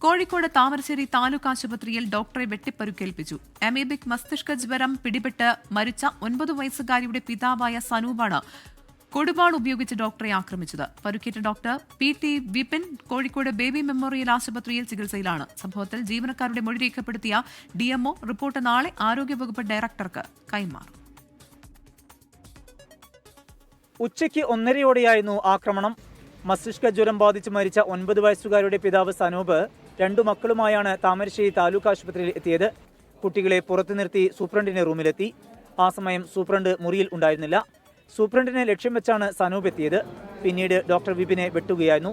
കോഴിക്കോട് താമരശ്ശേരി താലൂക്ക് ആശുപത്രിയിൽ ഡോക്ടറെ വെട്ടിപ്പരുക്കേൽപ്പിച്ചു. അമീബിക് മസ്തിഷ്ക ജ്വരം പിടിപെട്ട് മരിച്ച 9 വയസ്സുകാരിയുടെ പിതാവായ സനൂപാണ് കൊടുവാൾ ഉപയോഗിച്ച് ഡോക്ടറെ ആക്രമിച്ചത്. പരുക്കേറ്റ doctor PT Vipin Kozhikode baby memorial ആശുപത്രിയിൽ ചികിത്സയിലാണ്. സംഭവത്തിൽ ജീവനക്കാരുടെ മൊഴി രേഖപ്പെടുത്തിയ DMO റിപ്പോർട്ട് നാളെ ആരോഗ്യവകുപ്പ് ഡയറക്ടർക്ക് കൈമാറും. ഉച്ചയ്ക്ക് 1:30യോടെയായിരുന്നു ആക്രമണം. മസ്തിഷ്ക ജ്വരം ബാധിച്ച് മരിച്ച 9 വയസ്സുകാരുടെ പിതാവ് സനൂപ് 2 മക്കളുമായാണ് താമരശ്ശേരി താലൂക്ക് ആശുപത്രിയിൽ എത്തിയത്. കുട്ടികളെ പുറത്തു നിർത്തി സൂപ്രണ്ടിന്റെ റൂമിലെത്തി. ആ സമയം സൂപ്രണ്ട് മുറിയിൽ ഉണ്ടായിരുന്നില്ല. സൂപ്രണ്ടിനെ ലക്ഷ്യം വെച്ചാണ് സനൂപ് എത്തിയത്. പിന്നീട് ഡോക്ടർ വിപിനെ വെട്ടുകയായിരുന്നു.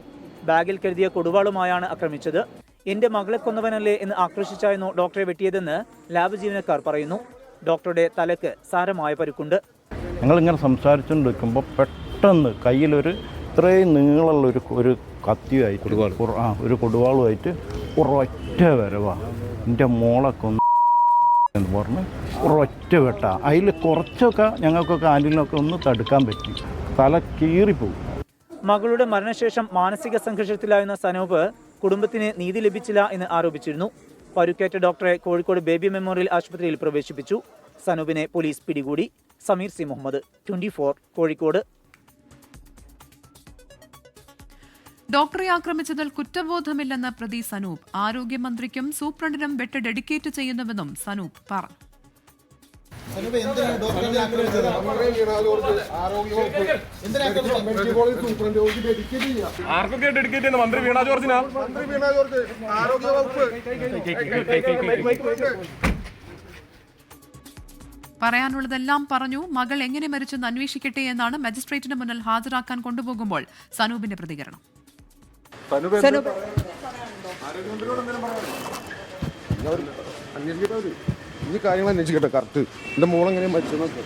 ബാഗിൽ കരുതിയ കൊടുവാളുമായാണ് ആക്രമിച്ചത്. എന്റെ മകളെ കൊന്നവനല്ലേ എന്ന് ആക്രോശിച്ചായിരുന്നു ഡോക്ടറെ വെട്ടിയതെന്ന് ലാബ് ജീവനക്കാർ പറയുന്നു. ഡോക്ടറുടെ തലയ്ക്ക് സാരമായ പരുക്കുണ്ട്. ഞങ്ങളിങ്ങനെ സംസാരിച്ചുകൊണ്ടിരിക്കുമ്പോൾ പെട്ടെന്ന് കയ്യിലൊരു ഇത്രയും നീളമുള്ള ഒരു കത്തിയായിട്ട് ഒരു കൊടുവാളുമായിട്ട് ഒരൊറ്റ വരവാ എൻ്റെ മോളെ കൊന്ന് എന്ന് പറഞ്ഞ് ഒരൊറ്റ വെട്ട. അതിൽ കുറച്ചൊക്കെ ഞങ്ങൾക്കൊക്കെ ആന്റിനൊക്കെ ഒന്ന് തടുക്കാൻ പറ്റി. തല കീറിപ്പോകും. മകളുടെ മരണശേഷം മാനസിക സംഘർഷത്തിലായിരുന്ന സനൂപ് കുടുംബത്തിന് നീതി ലഭിച്ചില്ല എന്ന് ആരോപിച്ചിരുന്നു. പരുക്കേറ്റ ഡോക്ടറെ കോഴിക്കോട് ബേബി മെമ്മോറിയൽ ആശുപത്രിയിൽ പ്രവേശിപ്പിച്ചു. സനൂപിനെ പോലീസ് പിടികൂടി. സമീർ സി മുഹമ്മദ്, 24 കോഴിക്കോട്. ഡോക്ടറെ ആക്രമിച്ചതിൽ കുറ്റബോധമില്ലെന്ന് പ്രതി സനൂപ്. ആരോഗ്യമന്ത്രിക്കും സൂപ്രണ്ടിനും വെട്ട് ഡെഡിക്കേറ്റ് ചെയ്യുന്നുവെന്നും സനൂപ് പറഞ്ഞു. പറയാനുള്ളതെല്ലാം പറഞ്ഞു. മകൾ എങ്ങനെ മരിച്ചെന്ന് അന്വേഷിക്കട്ടെ എന്നാണ് മജിസ്ട്രേറ്റിന് മുന്നിൽ ഹാജരാക്കാൻ കൊണ്ടുപോകുമ്പോൾ സനൂപിന്റെ പ്രതികരണം. ഈ കാര്യങ്ങൾ അന്വേഷിക്കട്ടെ. കറക്റ്റ് എന്റെ മോളെങ്ങനെ മരിച്ചെന്നൊക്കെ.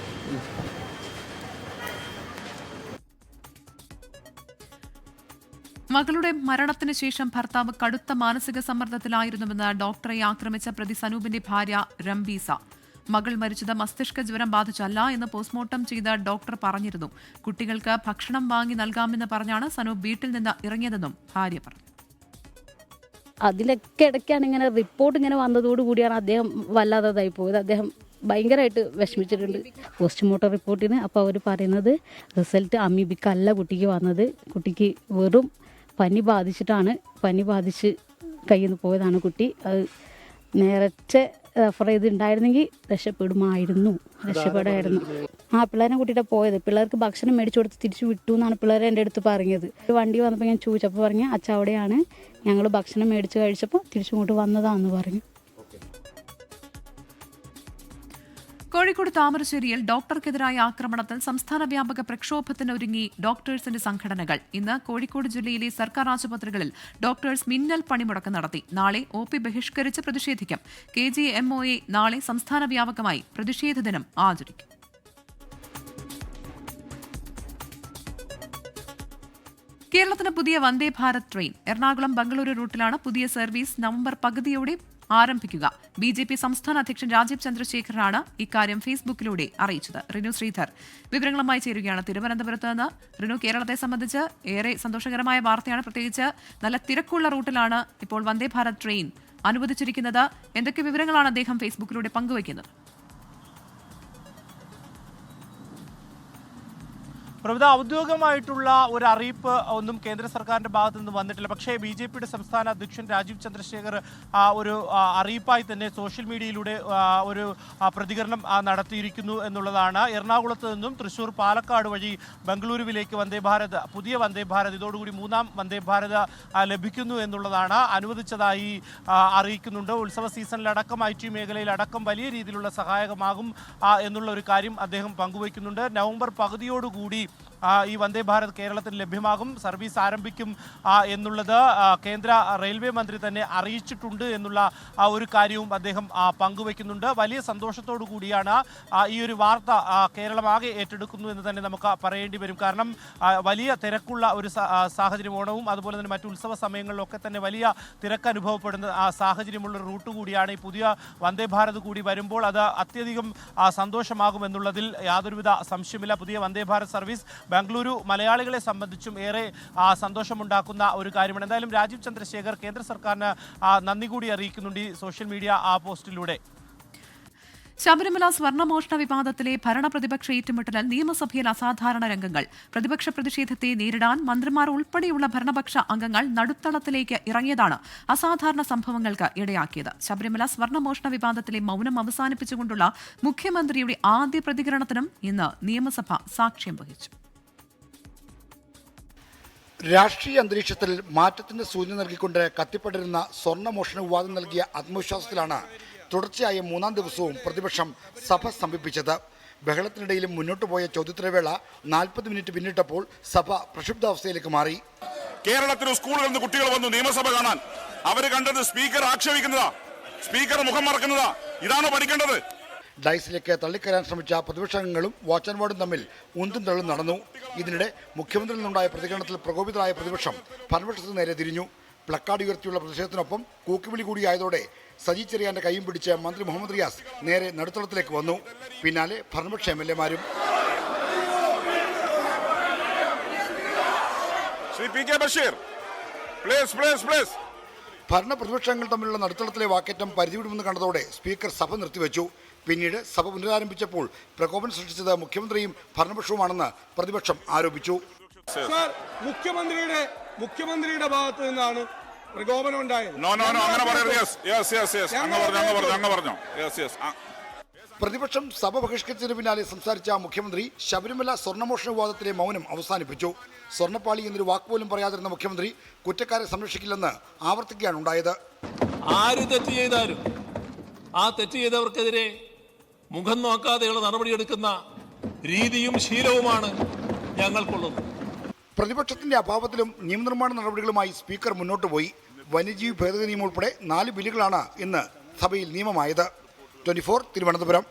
മകളുടെ മരണത്തിന് ശേഷം ഭർത്താവ് കടുത്ത മാനസിക സമ്മർദ്ദത്തിലായിരുന്നുവെന്ന് ഡോക്ടറെ ആക്രമിച്ച പ്രതി സനൂപിന്റെ ഭാര്യ രംബീസ. മകൾ മരിച്ചത് മസ്തിഷ്ക ജ്വരം ബാധിച്ചല്ല എന്ന് പോസ്റ്റ്മോർട്ടം ചെയ്ത ഡോക്ടർ പറഞ്ഞിരുന്നു. കുട്ടികൾക്ക് ഭക്ഷണം വാങ്ങി നൽകാമെന്ന് പറഞ്ഞാണ് സനൂപ് വീട്ടിൽ നിന്ന് ഇറങ്ങിയതെന്നും ഭാര്യ പറഞ്ഞു. അതിലൊക്കെ ഇടയ്ക്കാണ് ഇങ്ങനെ റിപ്പോർട്ട് ഇങ്ങനെ വന്നതോടുകൂടിയാണ് അദ്ദേഹം വല്ലാതായി പോയത്. അദ്ദേഹം ഭയങ്കരമായിട്ട് വിഷമിച്ചിട്ടുണ്ട്. പോസ്റ്റ്മോർട്ടം റിപ്പോർട്ടിന് അപ്പോൾ അവർ പറയുന്നത് റിസൾട്ട് അമീബിക്കല്ല കുട്ടിക്ക് വന്നത്. കുട്ടിക്ക് വെറും പനി ബാധിച്ചിട്ടാണ്. പനി ബാധിച്ച് കയ്യിൽ നിന്ന് പോയതാണ് കുട്ടി. അത് നേരത്തെ റെഫർ ചെയ്തിട്ടുണ്ടായിരുന്നെങ്കിൽ രക്ഷപ്പെടുമായിരുന്നു. പിള്ളേരെ കൂട്ടിയിട്ട് പോയത്. പിള്ളേർക്ക് ഭക്ഷണം മേടിച്ചു കൊടുത്ത് തിരിച്ചു വിട്ടു എന്നാണ് പിള്ളേരെ എൻ്റെ അടുത്ത് പറഞ്ഞത്. വണ്ടി വന്നപ്പോൾ ഞാൻ ചോദിച്ചപ്പോൾ പറഞ്ഞ് അച്ഛ അവിടെയാണ്, ഞങ്ങൾ ഭക്ഷണം മേടിച്ച് കഴിച്ചപ്പോൾ തിരിച്ചിങ്ങോട്ട് വന്നതാണെന്ന് പറഞ്ഞു. കോഴിക്കോട് താമരശ്ശേരിയിൽ ഡോക്ടർക്കെതിരായ ആക്രമണത്തിൽ സംസ്ഥാന വ്യാപക പ്രക്ഷോഭത്തിന് ഒരുങ്ങി ഡോക്ടേഴ്സിന്റെ സംഘടനകൾ. ഇന്ന് കോഴിക്കോട് ജില്ലയിലെ സർക്കാർ ആശുപത്രികളിൽ ഡോക്ടേഴ്സ് മിന്നൽ പണിമുടക്ക് നടത്തി. നാളെ OP ബഹിഷ്കരിച്ച് പ്രതിഷേധിക്കും. KGMOA നാളെ സംസ്ഥാന വ്യാപകമായി പ്രതിഷേധ ദിനം ആചരിക്കും. കേരളത്തിന് പുതിയ വന്ദേ ഭാരത് ട്രെയിൻ. എറണാകുളം ബംഗളൂരു റൂട്ടിലാണ് പുതിയ സർവീസ് നവംബർ പകുതിയോടെ ആരംഭിക്കുക. BJP സംസ്ഥാന അധ്യക്ഷൻ രാജീവ് ചന്ദ്രശേഖറാണ് ഇക്കാര്യം ഫേസ്ബുക്കിലൂടെ അറിയിച്ചത്. റിനു ശ്രീധർ വിവരങ്ങളുമായി ചേരുകയാണ് തിരുവനന്തപുരത്ത് നിന്ന്. റിനു, കേരളത്തെ സംബന്ധിച്ച് ഏറെ സന്തോഷകരമായ വാർത്തയാണ്. പ്രത്യേകിച്ച് നല്ല തിരക്കുള്ള റൂട്ടിലാണ് ഇപ്പോൾ വന്ദേ ഭാരത് ട്രെയിൻ അനുവദിച്ചിരിക്കുന്നത്. എന്തൊക്കെ വിവരങ്ങളാണ് അദ്ദേഹം ഫേസ്ബുക്കിലൂടെ പങ്കുവയ്ക്കുന്നത്? പ്രവിധ ഔദ്യോഗികമായിട്ടുള്ള ഒരു അറിയിപ്പ് ഒന്നും കേന്ദ്ര സർക്കാരിന്റെ ഭാഗത്തു നിന്ന് വന്നിട്ടില്ല. പക്ഷേ BJPയുടെ സംസ്ഥാന അധ്യക്ഷൻ രാജീവ് ചന്ദ്രശേഖർ ഒരു അറിയിപ്പായി തന്നെ സോഷ്യൽ മീഡിയയിലൂടെ ഒരു പ്രതികരണം നടത്തിയിരിക്കുന്നു എന്നുള്ളതാണ്. എറണാകുളത്ത് നിന്നും തൃശ്ശൂർ, പാലക്കാട് വഴി ബംഗളൂരുവിലേക്ക് പുതിയ വന്ദേ ഭാരത് ഇതോടുകൂടി 3-ാം വന്ദേ ഭാരത് ലഭിക്കുന്നു എന്നുള്ളതാണ് അനുവദിച്ചതായി അറിയിക്കുന്നുണ്ട്. ഉത്സവ സീസണിലടക്കം IT മേഖലയിലടക്കം വലിയ രീതിയിലുള്ള സഹായകമാകും എന്നുള്ള ഒരു കാര്യം അദ്ദേഹം പങ്കുവയ്ക്കുന്നുണ്ട്. നവംബർ പകുതിയോടുകൂടി ഈ വന്ദേ ഭാരത് കേരളത്തിന് ലഭ്യമാകും, സർവീസ് ആരംഭിക്കും എന്നുള്ളത് കേന്ദ്ര റെയിൽവേ മന്ത്രി തന്നെ അറിയിച്ചിട്ടുണ്ട് എന്നുള്ള ഒരു കാര്യവും അദ്ദേഹം പങ്കുവയ്ക്കുന്നുണ്ട്. വലിയ സന്തോഷത്തോടു കൂടിയാണ് ഈ ഒരു വാർത്ത കേരളമാകെ ഏറ്റെടുക്കുന്നു എന്ന് തന്നെ നമുക്ക് പറയേണ്ടി വരും. കാരണം വലിയ തിരക്കുള്ള ഒരു സാഹചര്യം, ഓണവും അതുപോലെ തന്നെ മറ്റു ഉത്സവ സമയങ്ങളിലൊക്കെ തന്നെ വലിയ തിരക്ക് അനുഭവപ്പെടുന്ന സാഹചര്യമുള്ള റൂട്ട് കൂടിയാണ്. ഈ പുതിയ വന്ദേ ഭാരത് കൂടി വരുമ്പോൾ അത് അത്യധികം സന്തോഷമാകുമെന്നുള്ളതിൽ യാതൊരുവിധ സംശയമില്ല. പുതിയ വന്ദേ ഭാരത് സർവീസ് ബംഗളൂരു മലയാളികളെ സംബന്ധിച്ചും ഏറെ സന്തോഷമുണ്ടാക്കുന്ന ഒരു കാര്യമാണ്. എന്തായാലും രാജീവ് ചന്ദ്രശേഖർ കേന്ദ്ര സർക്കാരിന് നന്ദി കൂടി അറിയിക്കുന്നുണ്ട് ഈ സോഷ്യൽ മീഡിയ പോസ്റ്റിലൂടെ. ശബരിമല സ്വർണ്ണമോഷണ വിവാദത്തിലെ ഭരണപ്രതിപക്ഷ ഏറ്റുമുട്ടലിൽ നിയമസഭയിൽ അസാധാരണ രംഗങ്ങൾ. പ്രതിപക്ഷ പ്രതിഷേധത്തെ നേരിടാൻ മന്ത്രിമാർ ഉൾപ്പെടെയുള്ള ഭരണപക്ഷ അംഗങ്ങൾ നടുത്തളത്തിലേക്ക് ഇറങ്ങിയതാണ് അസാധാരണ സംഭവങ്ങൾക്ക് ഇടയാക്കിയത്. ശബരിമല സ്വർണ്ണമോഷണ വിവാദത്തിലെ മൗനം അവസാനിപ്പിച്ചുകൊണ്ടുള്ള മുഖ്യമന്ത്രിയുടെ ആദ്യ പ്രതികരണത്തിനും ഇന്ന് നിയമസഭ സാക്ഷ്യം വഹിച്ചു. രാഷ്ട്രീയ അന്തരീക്ഷത്തിൽ മാറ്റത്തിന്റെ സൂചന നൽകിക്കൊണ്ട് കത്തിപ്പടരുന്ന സ്വർണ്ണമോഷണ വിവാദം നൽകിയ ആത്മവിശ്വാസത്തിലാണ് തുടർച്ചയായ മൂന്നാം ദിവസവും പ്രതിപക്ഷം സഭ സ്തംഭിപ്പിച്ചത്. ബഹളത്തിനിടയിലും മുന്നോട്ട് പോയ ചോദ്യോത്തരവേള 40 മിനിറ്റ് പിന്നിട്ടപ്പോൾ സഭ പ്രക്ഷുബ്ധാവസ്ഥയിലേക്ക് മാറി. കേരളത്തിലെ സ്കൂളുകളിൽ നിന്ന് കുട്ടികൾ വന്നു നിയമസഭ കാണാൻ. അവർ കണ്ടത് സ്പീക്കർ ആക്ഷേപിക്കുന്നതാ, സ്പീക്കർ മുഖം മറക്കുന്നതാ. ഇതാണോ പഠിക്കേണ്ടത്? ഡൈസിലേക്ക് തള്ളിക്കയറാൻ ശ്രമിച്ച പ്രതിപക്ഷാംഗങ്ങളും വാച്ച് ആൻഡ് വാർഡും തമ്മിൽ ഉന്തും തള്ളും നടന്നു. ഇതിനിടെ മുഖ്യമന്ത്രിയിൽ നിന്നുണ്ടായ പ്രതികരണത്തിൽ പ്രകോപിതരായ പ്രതിപക്ഷം ഭരണപക്ഷത്തിന് നേരെ തിരിഞ്ഞു. പ്ലക്കാർഡ് ഉയർത്തിയുള്ള പ്രതിഷേധത്തിനൊപ്പം കൂക്കുവിളി കൂടിയായതോടെ സജി ചെറിയാന്റെ കൈയും പിടിച്ച് മന്ത്രി മുഹമ്മദ് റിയാസ് നേരെ നടുത്തളത്തിലേക്ക് വന്നു. പിന്നാലെ ഭരണപക്ഷ MLA-മാരും. ഭരണ പ്രതിപക്ഷങ്ങൾ തമ്മിലുള്ള നടുത്തളത്തിലെ വാക്കേറ്റം പരിധിവിടുമെന്ന് കണ്ടതോടെ സ്പീക്കർ സഭ നിർത്തിവെച്ചു. പിന്നീട് സഭ പുനരാരംഭിച്ചപ്പോൾ പ്രകോപനം സൃഷ്ടിച്ചത് മുഖ്യമന്ത്രിയും ഭരണപക്ഷവുമാണെന്ന് പ്രതിപക്ഷം ആരോപിച്ചു. മുഖ്യമന്ത്രിയുടെ ഭാഗത്ത് നിന്നാണ് പ്രകോപനം ഉണ്ടായത്. പ്രതിപക്ഷം സഭ ബഹിഷ്കരിച്ചതിന് പിന്നാലെ സംസാരിച്ച മുഖ്യമന്ത്രി ശബരിമല സ്വർണ്ണമോഷണ വിവാദത്തിലെ മൗനം അവസാനിപ്പിച്ചു. സ്വർണ്ണപ്പാളി എന്നൊരു വാക്കുപോലും പറയാതിരുന്ന മുഖ്യമന്ത്രി കുറ്റക്കാരെ സംരക്ഷിക്കില്ലെന്ന് ആവർത്തിക്കുകയാണ് ഉണ്ടായത്. ആര് തെറ്റ് ചെയ്താലും ആ തെറ്റ് ചെയ്തവർക്കെതിരെ മുഖം നോക്കാതെയുള്ള നടപടിയെടുക്കുന്ന രീതിയും ശീലവുമാണ് ഞങ്ങൾക്കുള്ളത്. പ്രതിപക്ഷത്തിന്റെ അഭാവത്തിലും നിയമനിർമ്മാണ നടപടികളുമായി സ്പീക്കർ മുന്നോട്ട് പോയി. വന്യജീവി ഭേദഗതി നിയമം ഉൾപ്പെടെ 4 ബില്ലുകളാണ് ഇന്ന് സഭയിൽ നിയമമായത്. 24 തിരുവനന്തപുരം.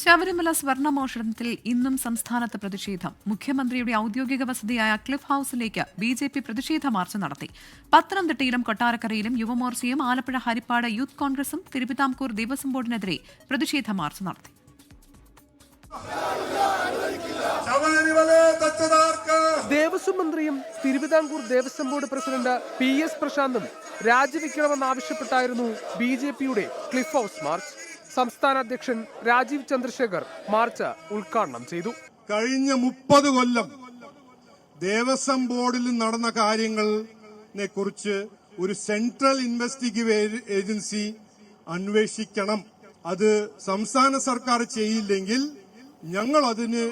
ശബരിമല സ്വർണ്ണമോഷണത്തിൽ ഇന്നും സംസ്ഥാനത്ത് പ്രതിഷേധം. മുഖ്യമന്ത്രിയുടെ ഔദ്യോഗിക വസതിയായ ക്ലിഫ് ഹൌസിലേക്ക് BJP പ്രതിഷേധ മാർച്ച് നടത്തി. പത്തനംതിട്ടയിലും കൊട്ടാരക്കരയിലും യുവമോർച്ചയും ആലപ്പുഴ ഹരിപ്പാട് യൂത്ത് കോൺഗ്രസും തിരുവിതാംകൂർ ദേവസ്വം ബോർഡിനെതിരെ പ്രതിഷേധ മാർച്ച് നടത്തി. ദേവസ്വം മന്ത്രിയും Thiruvithamkoor Devaswom board president PS പ്രശാന്തും രാജിവെക്കണമെന്നാവശ്യപ്പെട്ടായിരുന്നു BJPയുടെ ക്ലിഫ് ഹൌസ് മാർച്ച്. സംസ്ഥാന അധ്യക്ഷൻ രാജീവ് ചന്ദ്രശേഖർ മാർച്ച് ഉദ്ഘാടനം ചെയ്തു. കഴിഞ്ഞ 30 കൊല്ലം ദേവസ്വം ബോർഡിൽ നടന്ന കാര്യങ്ങളെ കുറിച്ച് ഒരു സെൻട്രൽ ഇൻവെസ്റ്റിഗേറ്റീവ് ഏജൻസി അന്വേഷിക്കണം. അത് സംസ്ഥാന സർക്കാർ ചെയ്യില്ലെങ്കിൽ ഞങ്ങൾ അതിന്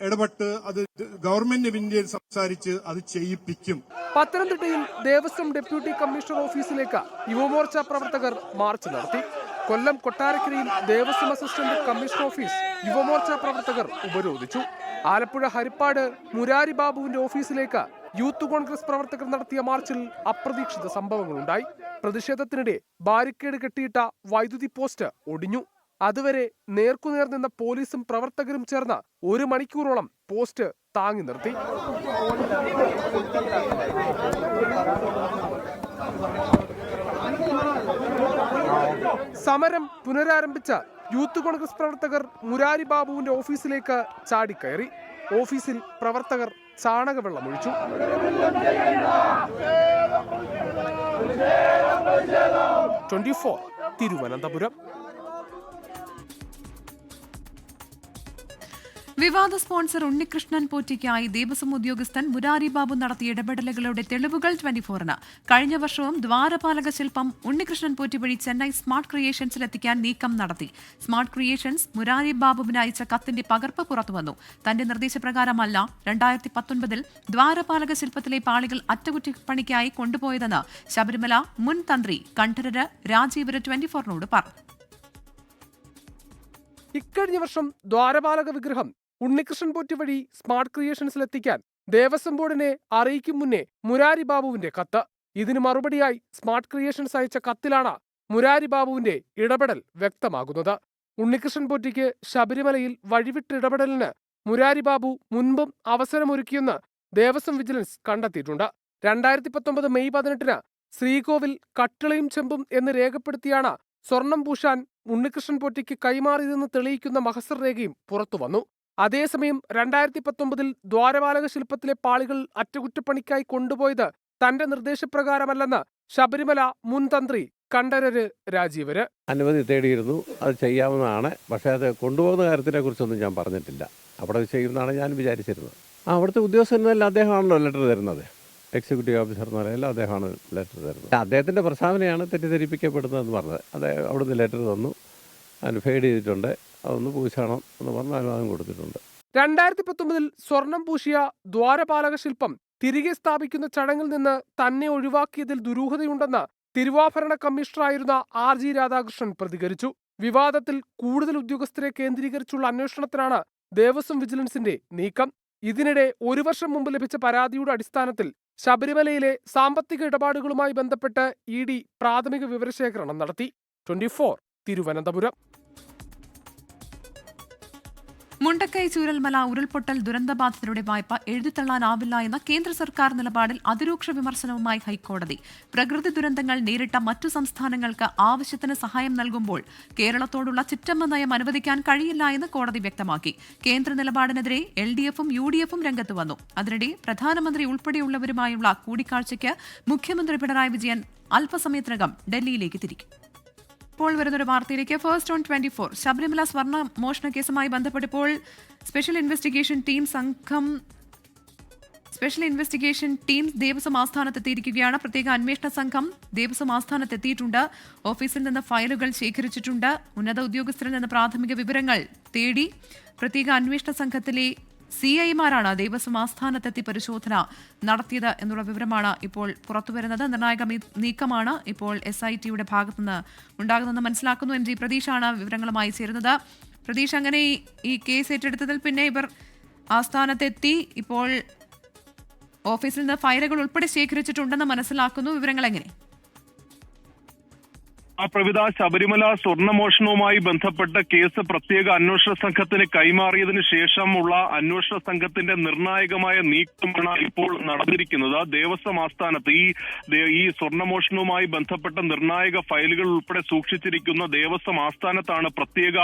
ഇടപെട്ട് അത് ഗവൺമെന്റ് ഓഫ് ഇന്ത്യയിൽ സംസാരിച്ച് അത് ചെയ്യിപ്പിക്കും. പത്തനംതിട്ടയിൽ ദേവസ്വം ഡെപ്യൂട്ടി കമ്മീഷണർ ഓഫീസിലേക്ക് യുവമോർച്ച പ്രവർത്തകർ മാർച്ച് നടത്തി. കൊല്ലം കൊട്ടാരക്കരയിൽ Devaswom assistant commissioner office Yuvamorcha പ്രവർത്തകർ ഉപരോധിച്ചു. ആലപ്പുഴ ഹരിപ്പാട് മുരാരി ബാബുവിന്റെ ഓഫീസിലേക്ക് യൂത്ത് കോൺഗ്രസ് പ്രവർത്തകർ നടത്തിയ മാർച്ചിൽ അപ്രതീക്ഷിത സംഭവങ്ങളുണ്ടായി. പ്രതിഷേധത്തിനിടെ ബാരിക്കേഡ് കെട്ടിയിട്ട വൈദ്യുതി പോസ്റ്റ് ഒടിഞ്ഞു. അതുവരെ നേർക്കുനേർ നിന്ന പോലീസും പ്രവർത്തകരും ചേർന്ന് 1 മണിക്കൂറോളം പോസ്റ്റ് താങ്ങി നിർത്തി. സമരം പുനരാരംഭിച്ച യൂത്ത് കോൺഗ്രസ് പ്രവർത്തകർ മുരാരി ബാബുവിന്റെ ഓഫീസിലേക്ക് ചാടിക്കയറി. ഓഫീസിൽ പ്രവർത്തകർ ചാണകവെള്ളമൊഴിച്ചു. തിരുവനന്തപുരം. വിവാദ സ്പോൺസർ ഉണ്ണികൃഷ്ണൻ പോറ്റിക്കായി ദേവസ്വം ഉദ്യോഗസ്ഥൻ മുരാരി ബാബു നടത്തിയ ഇടപെടലുകളുടെ തെളിവുകൾ 24-ന്. കഴിഞ്ഞ വർഷവും ദ്വാരപാലക ശില്പം ഉണ്ണികൃഷ്ണൻ പോറ്റി വഴി ചെന്നൈ സ്മാർട്ട് ക്രിയേഷൻസിൽ എത്തിക്കാൻ നീക്കം നടത്തി. സ്മാർട്ട് ക്രിയേഷൻസ് മുരാരി ബാബുവിന് അയച്ച കത്തിന്റെ പകർപ്പ് പുറത്തുവന്നു. തന്റെ നിർദ്ദേശപ്രകാരമല്ല 2019-ൽ ദ്വാരപാലക ശില്പത്തിലെ പാളികൾ അറ്റകുറ്റപ്പണിക്കായി കൊണ്ടുപോയതെന്ന് ശബരിമല മുൻ തന്ത്രി കണ്ഠരര് രാജീവര് 24-നോട് പറഞ്ഞു. ഇക്കഴിഞ്ഞ വർഷം ദ്വാരപാലക വിഗ്രഹം ഉണ്ണികൃഷ്ണൻ പോറ്റി വഴി സ്മാർട്ട് ക്രിയേഷൻസിലെത്തിക്കാൻ ദേവസ്വം ബോർഡിനെ അറിയിക്കും മുന്നേ മുരാരി ബാബുവിന്റെ കത്ത്. ഇതിന് മറുപടിയായി സ്മാർട്ട് ക്രിയേഷൻസ് അയച്ച കത്തിലാണ് മുരാരി ബാബുവിന്റെ ഇടപെടൽ വ്യക്തമാകുന്നത്. ഉണ്ണികൃഷ്ണൻ പോറ്റിക്ക് ശബരിമലയിൽ വഴിവിട്ടിടപെടലിന് മുരാരി ബാബു മുൻപും അവസരമൊരുക്കിയെന്ന് ദേവസ്വം വിജിലൻസ് കണ്ടെത്തിയിട്ടുണ്ട്. 2019 മെയ് 18-ന് ശ്രീകോവിൽ കട്ടിളയും ചെമ്പും എന്ന് രേഖപ്പെടുത്തിയാണ് സ്വർണം പൂശാൻ ഉണ്ണികൃഷ്ണൻ പോറ്റിക്ക് കൈമാറിയതെന്ന് തെളിയിക്കുന്ന മഹസർ രേഖയും പുറത്തുവന്നു. അതേസമയം 2019 ദ്വാരപാലക ശില്പത്തിലെ പാളികൾ അറ്റകുറ്റപ്പണിക്കായി കൊണ്ടുപോയത് തന്റെ നിർദ്ദേശപ്രകാരമല്ലെന്ന് ശബരിമല മുൻ തന്ത്രി കണ്ഠരര് രാജീവര്. അനുമതി തേടിയിരുന്നു, അത് ചെയ്യാവുന്നതാണ്. പക്ഷേ അത് കൊണ്ടുപോകുന്ന കാര്യത്തിനെ കുറിച്ചൊന്നും ഞാൻ പറഞ്ഞിട്ടില്ല. അവിടെ ചെയ്യുന്നതാണ് ഞാൻ വിചാരിച്ചിരുന്നത്. അവിടുത്തെ ഉദ്യോഗസ്ഥനെല്ലാം അദ്ദേഹമാണല്ലോ ലെറ്റർ തരുന്നത്. എക്സിക്യൂട്ടീവ് ഓഫീസർ എന്ന് പറയുന്നത് അദ്ദേഹമാണ് ലെറ്റർ തരുന്നത്. അദ്ദേഹത്തിൻ്റെ പ്രസ്താവനയാണ് തെറ്റിദ്ധരിപ്പിക്കപ്പെടുന്നതെന്ന് പറഞ്ഞത്. അദ്ദേഹം അവിടുന്ന് ലെറ്റർ തന്നു, അതിന് ഫെയ്ഡ് ചെയ്തിട്ടുണ്ട്, അതൊന്ന് പൂശണം എന്ന് പറഞ്ഞ് അനുവാദം കൊടുത്തിട്ടുണ്ട്. 2019 സ്വർണം പൂശിയ ദ്വാരപാലക ശില്പം തിരികെ സ്ഥാപിക്കുന്ന ചടങ്ങിൽ നിന്ന് തന്നെ ഒഴിവാക്കിയതിൽ ദുരൂഹതയുണ്ടെന്ന് തിരുവാഭരണ കമ്മീഷണറായിരുന്ന RG രാധാകൃഷ്ണൻ പ്രതികരിച്ചു. വിവാദത്തിൽ കൂടുതൽ ഉദ്യോഗസ്ഥരെ കേന്ദ്രീകരിച്ചുള്ള അന്വേഷണത്തിനാണ് ദേവസ്വം വിജിലൻസിന്റെ നീക്കം. ഇതിനിടെ 1 വർഷം മുമ്പ് ലഭിച്ച പരാതിയുടെ അടിസ്ഥാനത്തിൽ ശബരിമലയിലെ സാമ്പത്തിക ഇടപാടുകളുമായി ബന്ധപ്പെട്ട് ED പ്രാഥമിക വിവരശേഖരണം നടത്തി. 24 തിരുവനന്തപുരം. മുണ്ടക്കൈ ചൂരൽമല ഉരുൾപൊട്ടൽ ദുരന്തബാധിതരുടെ വായ്പ എഴുതിത്തള്ളാനാവില്ല എന്ന കേന്ദ്ര സർക്കാർ നിലപാടിൽ അതിരൂക്ഷ വിമർശനവുമായി ഹൈക്കോടതി. പ്രകൃതി ദുരന്തങ്ങൾ നേരിട്ട മറ്റു സംസ്ഥാനങ്ങൾക്ക് ആവശ്യത്തിന് സഹായം നൽകുമ്പോൾ കേരളത്തോടുള്ള ചിറ്റമ്മ നയം അനുവദിക്കാൻ കഴിയില്ല എന്ന് കോടതി വ്യക്തമാക്കി. കേന്ദ്ര നിലപാടിനെതിരെ LDFും UDFും രംഗത്ത് വന്നു. അതിനിടെ പ്രധാനമന്ത്രി ഉൾപ്പെടെയുള്ളവരുമായുള്ള കൂടിക്കാഴ്ചയ്ക്ക് മുഖ്യമന്ത്രി പിണറായി വിജയൻ അല്പസമയത്തിനകം ഡൽഹിയിലേക്ക് തിരിക്കും. ഇപ്പോൾ വരുന്നൊരു വാർത്തയിലേക്ക്. First on 24. ശബരിമല സ്വർണ്ണ മോഷണ കേസുമായി ബന്ധപ്പെട്ടിപ്പോൾ സ്പെഷ്യൽ ഇൻവെസ്റ്റിഗേഷൻ ടീം ദേവസ്വം ആസ്ഥാനത്തെത്തിയിരിക്കുകയാണ്. പ്രത്യേക അന്വേഷണ സംഘം ദേവസ്വം ആസ്ഥാനത്തെത്തിയിട്ടുണ്ട്. ഓഫീസിൽ നിന്ന് ഫയലുകൾ ശേഖരിച്ചിട്ടുണ്ട്. ഉന്നത ഉദ്യോഗസ്ഥരിൽ നിന്ന് പ്രാഥമിക വിവരങ്ങൾ തേടി. പ്രത്യേക അന്വേഷണ സംഘത്തിലെ CIമാരാണ് ദേവസ്വം ആസ്ഥാനത്തെത്തി പരിശോധന നടത്തിയത് എന്നുള്ള വിവരമാണ് ഇപ്പോൾ പുറത്തുവരുന്നത്. നിർണായക നീക്കമാണ് ഇപ്പോൾ SITയുടെ ഭാഗത്തുനിന്ന് ഉണ്ടാകുന്നതെന്ന് മനസ്സിലാക്കുന്നു. MG പ്രതീഷാണ് വിവരങ്ങളുമായി ചേരുന്നത്. പ്രതീഷ്, അങ്ങനെ ഈ കേസ് ഏറ്റെടുത്തതിൽ പിന്നെ ഇവർ ആസ്ഥാനത്തെത്തി ഇപ്പോൾ ഓഫീസിൽ നിന്ന് ഫയലുകൾ ഉൾപ്പെടെ ശേഖരിച്ചിട്ടുണ്ടെന്ന് മനസ്സിലാക്കുന്നു. വിവരങ്ങൾ എങ്ങനെ? പ്രവിധ, ശബരിമല സ്വർണ്ണമോഷണവുമായി ബന്ധപ്പെട്ട കേസ് പ്രത്യേക അന്വേഷണ സംഘത്തിന് കൈമാറിയതിനു ശേഷമുള്ള അന്വേഷണ സംഘത്തിന്റെ നിർണായകമായ നീക്കമാണ് ഇപ്പോൾ നടന്നിരിക്കുന്നത്. ദേവസ്വം ആസ്ഥാനത്ത് ഈ സ്വർണ്ണമോഷണവുമായി ബന്ധപ്പെട്ട നിർണായക ഫയലുകൾ ഉൾപ്പെടെ സൂക്ഷിച്ചിരിക്കുന്ന ദേവസ്വം ആസ്ഥാനത്താണ് പ്രത്യേക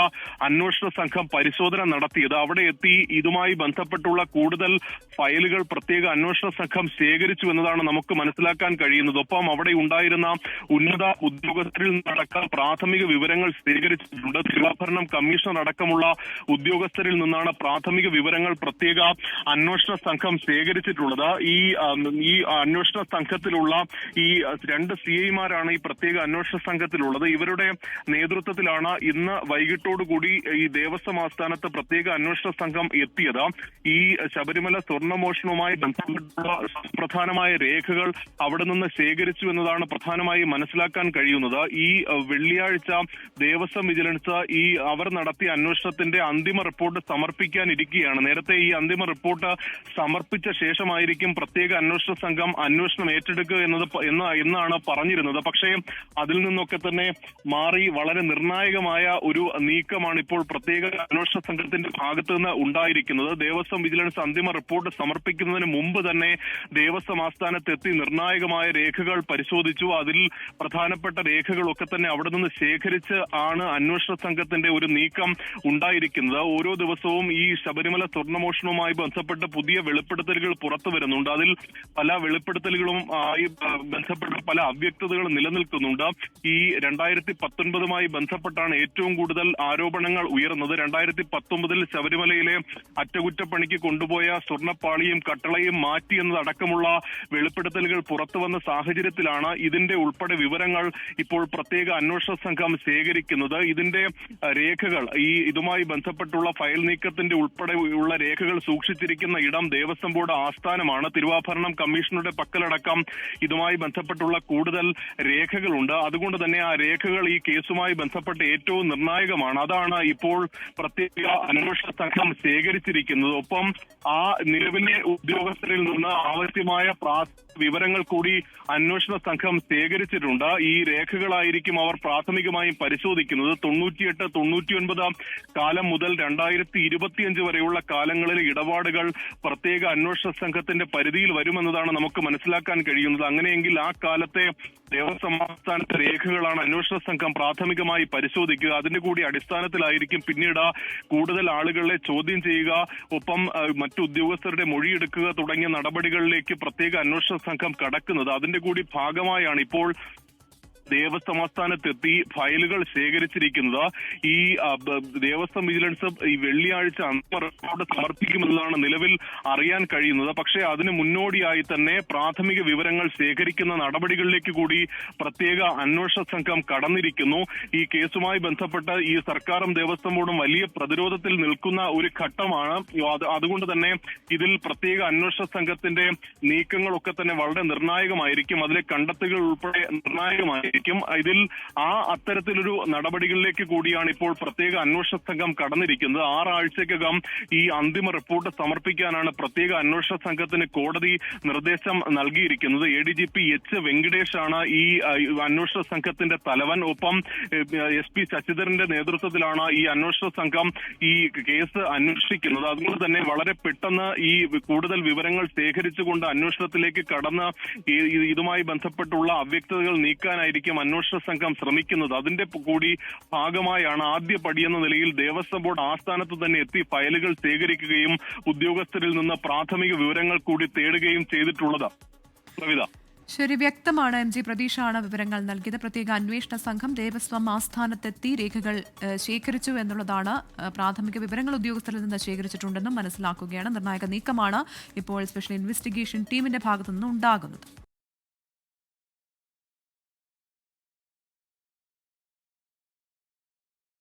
അന്വേഷണ സംഘം പരിശോധന നടത്തിയത്. അവിടെ എത്തി ഇതുമായി ബന്ധപ്പെട്ടുള്ള കൂടുതൽ ഫയലുകൾ പ്രത്യേക അന്വേഷണ സംഘം ശേഖരിച്ചു എന്നതാണ് നമുക്ക് മനസ്സിലാക്കാൻ കഴിയുന്നത്. ഒപ്പം അവിടെ ഉണ്ടായിരുന്ന ഉന്നത ഉദ്യോഗസ്ഥരിൽ അടക്കം പ്രാഥമിക വിവരങ്ങൾ സ്വീകരിച്ചിട്ടുണ്ട്. തിരുവാഭരണം കമ്മീഷണർ അടക്കമുള്ള ഉദ്യോഗസ്ഥരിൽ നിന്നാണ് പ്രാഥമിക വിവരങ്ങൾ പ്രത്യേക അന്വേഷണ സംഘം ശേഖരിച്ചിട്ടുള്ളത്. ഈ അന്വേഷണ സംഘത്തിലുള്ള ഈ 2 CIമാരാണ് ഈ പ്രത്യേക അന്വേഷണ സംഘത്തിലുള്ളത്. ഇവരുടെ നേതൃത്വത്തിലാണ് ഇന്ന് വൈകിട്ടോടുകൂടി ഈ ദേവസ്വം ആസ്ഥാനത്ത് പ്രത്യേക അന്വേഷണ സംഘം എത്തിയത്. ഈ ശബരിമല സ്വർണ്ണമോഷണവുമായി ബന്ധപ്പെട്ടുള്ള പ്രധാനമായ രേഖകൾ അവിടെ നിന്ന് ശേഖരിച്ചു എന്നതാണ് പ്രധാനമായി മനസ്സിലാക്കാൻ കഴിയുന്നത്. ഈ വെള്ളിയാഴ്ച ദേവസ്വം വിജിലൻസ് അവർ നടത്തിയ അന്വേഷണത്തിന്റെ അന്തിമ റിപ്പോർട്ട് സമർപ്പിക്കാനിരിക്കുകയാണ്. നേരത്തെ ഈ അന്തിമ റിപ്പോർട്ട് സമർപ്പിച്ച ശേഷമായിരിക്കും പ്രത്യേക അന്വേഷണ സംഘം അന്വേഷണം ഏറ്റെടുക്കുക എന്നാണ് പറഞ്ഞിരുന്നത്. പക്ഷേ അതിൽ നിന്നൊക്കെ തന്നെ മാറി വളരെ നിർണായകമായ ഒരു നീക്കമാണ് ഇപ്പോൾ പ്രത്യേക അന്വേഷണ സംഘത്തിന്റെ ഭാഗത്തു നിന്ന് ഉണ്ടായിരിക്കുന്നത്. ദേവസ്വം വിജിലൻസ് അന്തിമ റിപ്പോർട്ട് സമർപ്പിക്കുന്നതിന് മുമ്പ് തന്നെ ദേവസ്വം ആസ്ഥാനത്തെത്തി നിർണായകമായ രേഖകൾ പരിശോധിച്ചു. അതിൽ പ്രധാനപ്പെട്ട രേഖകളൊക്കെ തന്നെ അവിടെ നിന്ന് ശേഖരിച്ച് ആണ് അന്വേഷണ സംഘത്തിന്റെ ഒരു നീക്കം ഉണ്ടായിരിക്കുന്നത്. ഓരോ ദിവസവും ഈ ശബരിമല സ്വർണ്ണമോഷണവുമായി ബന്ധപ്പെട്ട് പുതിയ വെളിപ്പെടുത്തലുകൾ പുറത്തു വരുന്നുണ്ട്. അതിൽ പല വെളിപ്പെടുത്തലുകളുമായി ബന്ധപ്പെട്ട പല അവ്യക്തതകളും നിലനിൽക്കുന്നുണ്ട്. ഈ 2019 ബന്ധപ്പെട്ടാണ് ഏറ്റവും കൂടുതൽ ആരോപണങ്ങൾ ഉയർന്നത്. 2019 ശബരിമലയിലെ അറ്റകുറ്റപ്പണിക്ക് കൊണ്ടുപോയ സ്വർണ്ണപ്പാളിയും കട്ടളയും മാറ്റി എന്നതടക്കമുള്ള വെളിപ്പെടുത്തലുകൾ പുറത്തു വന്ന സാഹചര്യത്തിലാണ് ഇതിന്റെ ഉൾപ്പെടെ വിവരങ്ങൾ ഇപ്പോൾ പ്രത്യേക അന്വേഷണ സംഘം ശേഖരിക്കുന്നത്. ഇതിന്റെ രേഖകൾ ഇതുമായി ബന്ധപ്പെട്ടുള്ള ഫയൽ നീക്കത്തിന്റെ ഉൾപ്പെടെയുള്ള രേഖകൾ സൂക്ഷിച്ചിരിക്കുന്ന ഇടം ദേവസ്വം ബോർഡ് ആസ്ഥാനമാണ്. തിരുവാഭരണം കമ്മീഷണറുടെ പക്കലടക്കം ഇതുമായി ബന്ധപ്പെട്ടുള്ള കൂടുതൽ രേഖകളുണ്ട്. അതുകൊണ്ട് തന്നെ ആ രേഖകൾ ഈ കേസുമായി ബന്ധപ്പെട്ട് ഏറ്റവും നിർണായകമാണ്. അതാണ് ഇപ്പോൾ പ്രത്യേക അന്വേഷണ സംഘം ശേഖരിച്ചിരിക്കുന്നത്. ഒപ്പം ആ നിലവിലെ ഉദ്യോഗസ്ഥരിൽ നിന്ന് ആവശ്യമായ വിവരങ്ങൾ കൂടി അന്വേഷണ സംഘം ശേഖരിച്ചിട്ടുണ്ട്. ഈ രേഖകളായിരിക്കും അവർ പ്രാഥമികമായും പരിശോധിക്കുന്നത്. 98, 99 കാലം മുതൽ 2025 വരെയുള്ള കാലങ്ങളിലെ ഇടപാടുകൾ പ്രത്യേക അന്വേഷണ സംഘത്തിന്റെ പരിധിയിൽ വരുമെന്നതാണ് നമുക്ക് മനസ്സിലാക്കാൻ കഴിയുന്നത്. അങ്ങനെയെങ്കിൽ ആ കാലത്തെ ദേവസ്വം ആസ്ഥാനത്തെ രേഖകളാണ് അന്വേഷണ സംഘം പ്രാഥമികമായി പരിശോധിക്കുക. അതിന്റെ കൂടി അടിസ്ഥാനത്തിലായിരിക്കും പിന്നീട് കൂടുതൽ ആളുകളെ ചോദ്യം ചെയ്യുക, ഒപ്പം മറ്റു ഉദ്യോഗസ്ഥരുടെ മൊഴിയെടുക്കുക തുടങ്ങിയ നടപടികളിലേക്ക് പ്രത്യേക അന്വേഷണ സംഘം കടക്കുന്നത്. അതിന്റെ കൂടി ഭാഗമായാണ് ഇപ്പോൾ ദേവസ്വം ആസ്ഥാനത്തെത്തി ഫയലുകൾ ശേഖരിച്ചിരിക്കുന്നത്. ഈ ദേവസ്വം വിജിലൻസ് ഈ വെള്ളിയാഴ്ച അന്തിമ റിപ്പോർട്ട് സമർപ്പിക്കുമെന്നാണ് നിലവിൽ അറിയാൻ കഴിയുന്നത്. പക്ഷേ അതിന് മുന്നോടിയായി തന്നെ പ്രാഥമിക വിവരങ്ങൾ ശേഖരിക്കുന്ന നടപടികളിലേക്ക് കൂടി പ്രത്യേക അന്വേഷണ സംഘം കടന്നിരിക്കുന്നു. ഈ കേസുമായി ബന്ധപ്പെട്ട് ഈ സർക്കാരും ദേവസ്വം ബോർഡും വലിയ പ്രതിരോധത്തിൽ നിൽക്കുന്ന ഒരു ഘട്ടമാണ്. അതുകൊണ്ട് തന്നെ ഇതിൽ പ്രത്യേക അന്വേഷണ സംഘത്തിന്റെ നീക്കങ്ങളൊക്കെ തന്നെ വളരെ നിർണായകമായിരിക്കും. അതിലെ കണ്ടെത്തലുകൾ ഉൾപ്പെടെ നിർണായകമായിരിക്കും. ഇതിൽ അത്തരത്തിലൊരു നടപടികളിലേക്ക് കൂടിയാണ് ഇപ്പോൾ പ്രത്യേക അന്വേഷണ സംഘം കടന്നിരിക്കുന്നത്. 6 ആഴ്ചക്കകം ഈ അന്തിമ റിപ്പോർട്ട് സമർപ്പിക്കാനാണ് പ്രത്യേക അന്വേഷണ സംഘത്തിന് കോടതി നിർദ്ദേശം നൽകിയിരിക്കുന്നത്. ADGP എച്ച് വെങ്കിടേഷ് ആണ് ഈ അന്വേഷണ സംഘത്തിന്റെ തലവൻ. ഒപ്പം SP ശശിധരന്റെ നേതൃത്വത്തിലാണ് ഈ അന്വേഷണ സംഘം ഈ കേസ് അന്വേഷിക്കുന്നത്. അതുകൊണ്ട് തന്നെ വളരെ പെട്ടെന്ന് ഈ കൂടുതൽ വിവരങ്ങൾ ശേഖരിച്ചുകൊണ്ട് അന്വേഷണത്തിലേക്ക് കടന്ന് ഇതുമായി ബന്ധപ്പെട്ടുള്ള അവ്യക്തതകൾ നീക്കാനായിരിക്കും അന്വേഷണ സംഘം ശ്രമിക്കുന്നത്. അതിന്റെ കൂടി ഭാഗമായാണ് ആദ്യ പടിയെന്ന നിലയിൽ ദേവസ്വം ബോർഡ് ആസ്ഥാനത്ത് തന്നെ എത്തി ഫയലുകൾ ശേഖരിക്കുകയും ഉദ്യോഗസ്ഥരിൽ നിന്ന് പ്രാഥമിക വിവരങ്ങൾ കൂടി തേടുകയും ചെയ്തിട്ടുള്ളത്. ശരി, വ്യക്തമാണ്. MG പ്രതീഷാണ് വിവരങ്ങൾ നൽകിയത്. പ്രത്യേക അന്വേഷണ സംഘം ദേവസ്വം ആസ്ഥാനത്തെത്തി രേഖകൾ ശേഖരിച്ചു എന്നുള്ളതാണ്. പ്രാഥമിക വിവരങ്ങൾ ഉദ്യോഗസ്ഥരിൽ നിന്ന് ശേഖരിച്ചിട്ടുണ്ടെന്നും മനസ്സിലാക്കുകയാണ്. നിർണായക നീക്കമാണ് ഇപ്പോൾ സ്പെഷ്യൽ ഇൻവെസ്റ്റിഗേഷൻ ടീമിന്റെ ഭാഗത്തുനിന്ന് ഉണ്ടാകുന്നത്.